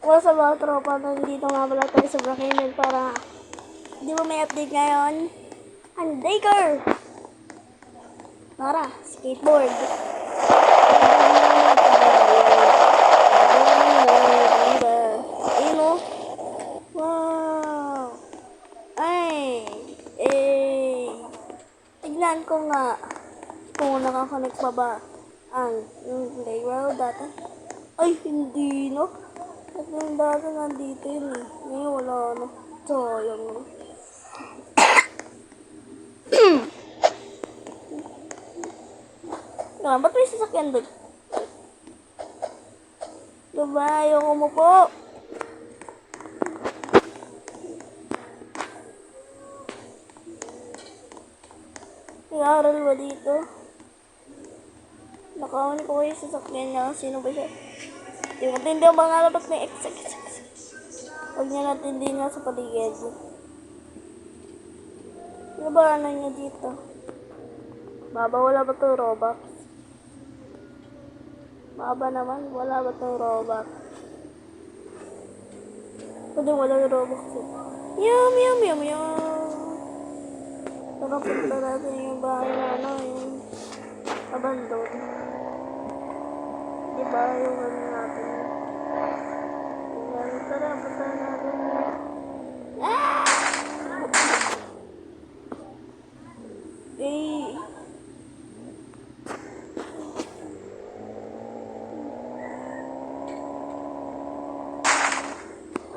What's up mga tropa? Nandito nga pala tayo sa Brookhaven para di ba may update ngayon? Undaker! Tara, skateboard! Ayun o! Wow! Ay! Tignan ko nga kung nakakonect pa ba ang playground dati. Ay, hindi no? At yung dati nandito yun eh. Ngayon wala na. Sayang na. Ba't may sasakyan doon? Diba? Ayoko mo po. Nag-aaral ba dito? Nakawan ko kayo sasakyan niya. Sino ba siya? Di mo tindi ang mga labas may X. Huwag niya natindi nga sa paligid. Ano ba ano niya dito? Baba, wala ba ito Robux? Baba naman, wala ba ito Robux? Pwede wala yung Robux eh. Yum! Nakapunta natin yung bahay na ano, yung abandon. Diba yung ano natin? Tara, punta natin.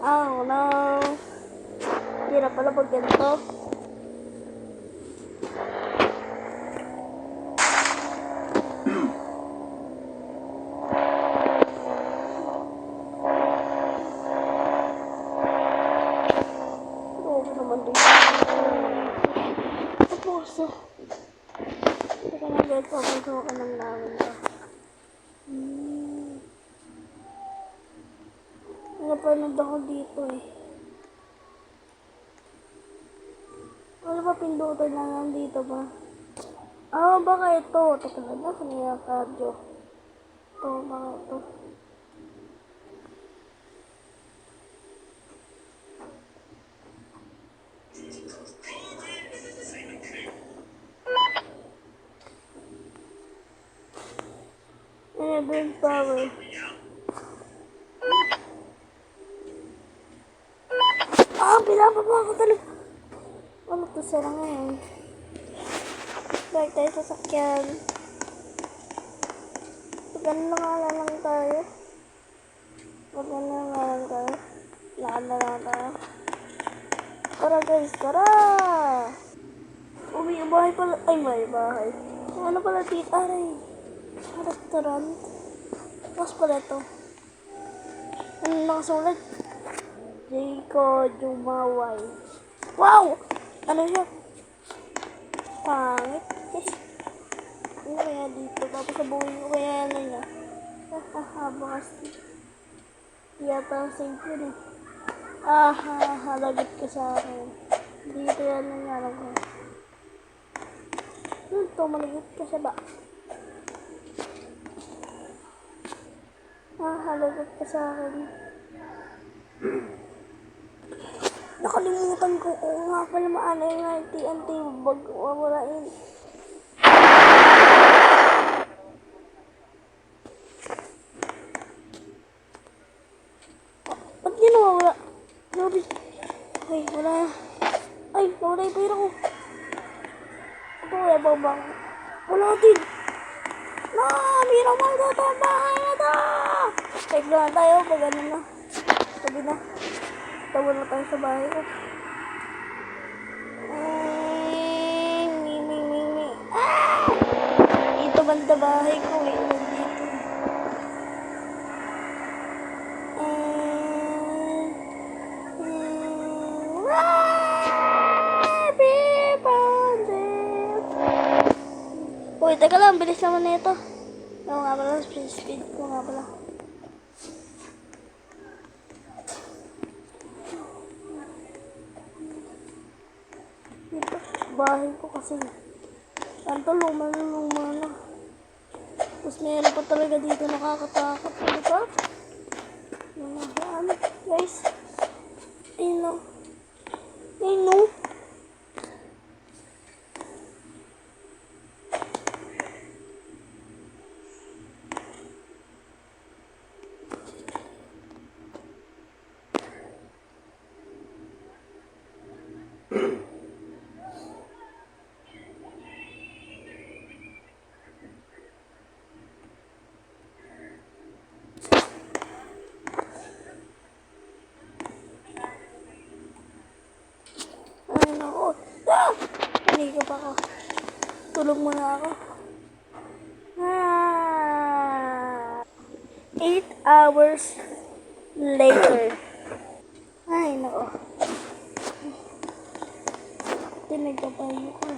Oh no. Hirap pala pag ganito. Oo naman din. Tapos, teka na guys, papunta ko ng namin to. Napanood ako dito eh. Ano ba pindutan na nandito ba? Baka ito. Teka na, nasa niya cardio. Ito, baka ito. Build power. Pinapaba ako talaga. Ano to, sara ngayon? Balik tayo sa sakyan. Ganun na nga lang tayo. Ganun na nga lang tayo. Lakad na lang tayo. Tara guys, tara! May bahay pala. Ay, may bahay. Ano pala dito? Aray. Restaurant. Mas pala ito. Ano nakasulat? Jayco Jumaway. Wow! Ano siya? Pangit. Ano kaya dito? Tapos sabuhin ko kaya ano niya. Bakas. Yata safe yun eh. Halagit ka sa akin. Dito yan nangyari ko. Ito, malagit ka siya ba? Halagit ka sa akin. Nakalimutan ko kung nga pala maano yung TNT bag wawalain. Ba't yun nawawala? Grabe. Ay, wala. Ay, nawala yung pera ko. Ito kaya babang. Wala din. Mira mo ito ang bahay na ito. Check na tayo pag ano na. Sabi na. Tawa na tayo sa bahay ko. Ito banda bahay ko eh. Nandito. Uy, teka lang. Bilis naman na ito. Oo nga pala. Speed ko nga pala. Bahay ko kasi tanto luma na. Tapos meron pa talaga dito nakakatakot. Diba? Yan, guys. Ayun o. Ayun o. Ayun ako. Ah! Hindi pa ako. Tulog muna ako. 8 hours later. Ay, nako. Tinagpapayo ko.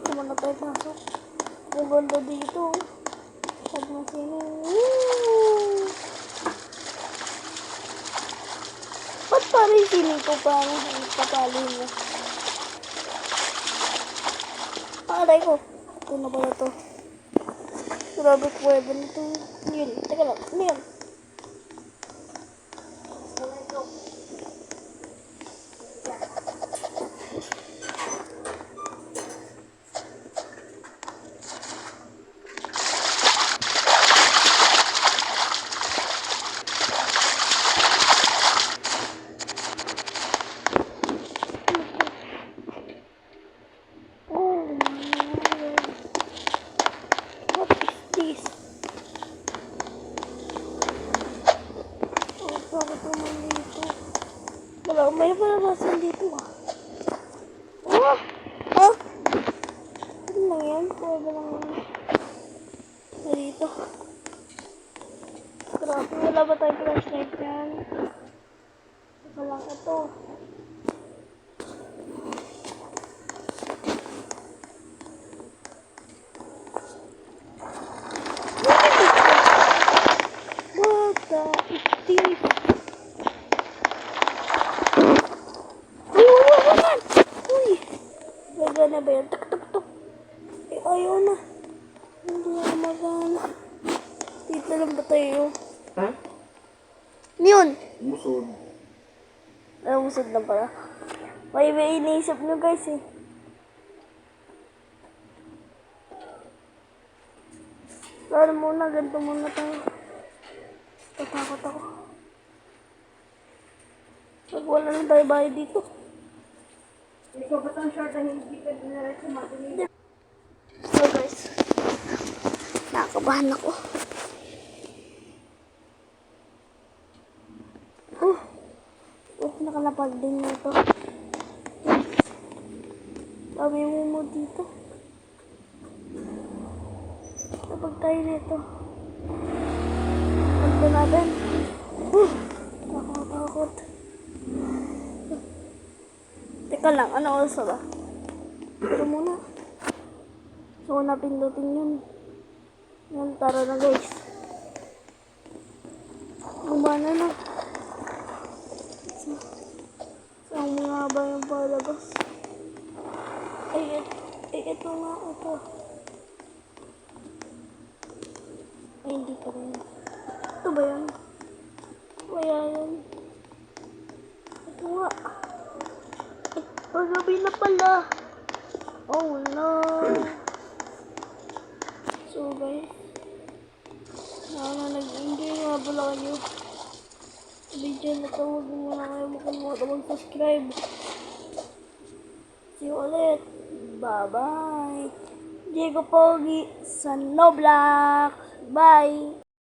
Tama na tayo pasok. Ang ganda dito. Pag masino. Woo! Ba't parang sining ko pa ang papali mo? Aray ko. Ito na pala to. Grabe kuweba nito. Yun. Teka lang. Ano yan? Oh my God. What is this? Oh, bakit naman dito? Wala, may palabasan dito ah. Oh! Ah! Ano lang yan? Kuweba lang yan. Dito. Grabe, wala ba tayong flashlight yan? Ito lang ito. What the is this? Wala! Uy! Gagana ba yan? Tuk tuk tuk. Eh, ayaw na. Hindi na magana. Dito lang ba tayo? Ha? Ano yun? Musod. Musod lang pala. May iniisip nyo guys eh. Lalo muna, ganito muna tayo. Tatakot ako. Pag wala na tayo bahay dito. Ikaw ba't ang short ang hindi ka dinara sa matinig? So guys, nakakabahan ako. Nakalapag din nito. Dami mo dito. Kapag tayo nito. Ano natin? Nakatakot. Teka lang, ano oras ba? Pero muna. So, napindutin yun. Yan, tara na guys. Gumana na. Saan mo nga ba yung palabas? Ito nga, ito. Ay, hindi pa rin. Ito ba yan? Kaya yan. Ito nga. Pagabi na pala. Oh no. So guys, nag-enjoy nga pala kayo. Video na ito, huwag mo na kayo makalimutan mag-subscribe. See you ulit. Bye-bye. Diego Pogi sa Noblox. Bye.